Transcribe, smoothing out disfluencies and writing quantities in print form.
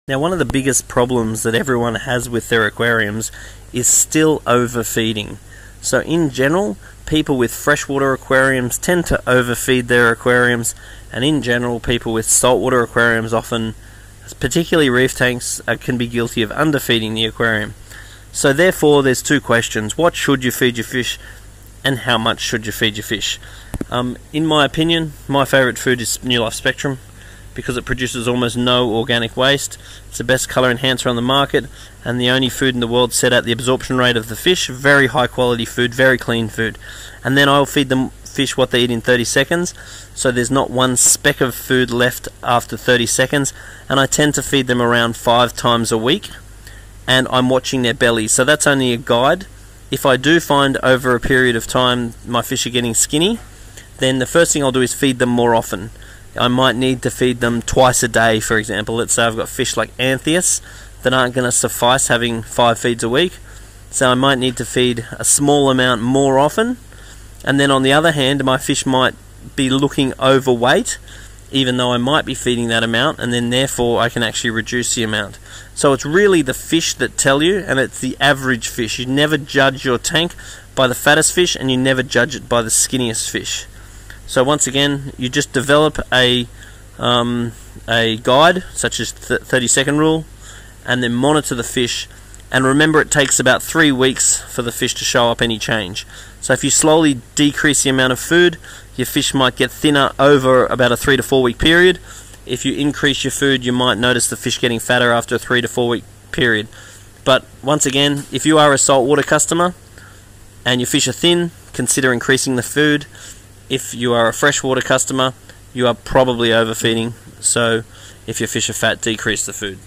Now, one of the biggest problems that everyone has with their aquariums is still overfeeding. So in general, people with freshwater aquariums tend to overfeed their aquariums, and in general, people with saltwater aquariums often, particularly reef tanks, can be guilty of underfeeding the aquarium. So therefore, there's two questions. What should you feed your fish, and how much should you feed your fish? In my opinion, my favourite food is New Life Spectrum, because it produces almost no organic waste. It's the best colour enhancer on the market, and the only food in the world set at the absorption rate of the fish. Very high quality food, very clean food. And then I'll feed them fish what they eat in 30 seconds, so there's not one speck of food left after 30 seconds, and I tend to feed them around 5 times a week, and I'm watching their bellies. So that's only a guide. If I do find over a period of time my fish are getting skinny, then the first thing I'll do is feed them more often. I might need to feed them twice a day, for example. Let's say I've got fish like Antheus that aren't going to suffice having 5 feeds a week, so I might need to feed a small amount more often. And then on the other hand, my fish might be looking overweight, even though I might be feeding that amount, and then therefore I can actually reduce the amount. So it's really the fish that tell you, and it's the average fish. You never judge your tank by the fattest fish, and you never judge it by the skinniest fish. So once again, you just develop a guide, such as 30-second rule, and then monitor the fish. And remember, it takes about 3 weeks for the fish to show up any change. So if you slowly decrease the amount of food, your fish might get thinner over about a 3 to 4 week period. If you increase your food, you might notice the fish getting fatter after a 3 to 4 week period. But once again, if you are a saltwater customer and your fish are thin, consider increasing the food. If you are a freshwater customer, you are probably overfeeding, so if your fish are fat, decrease the food.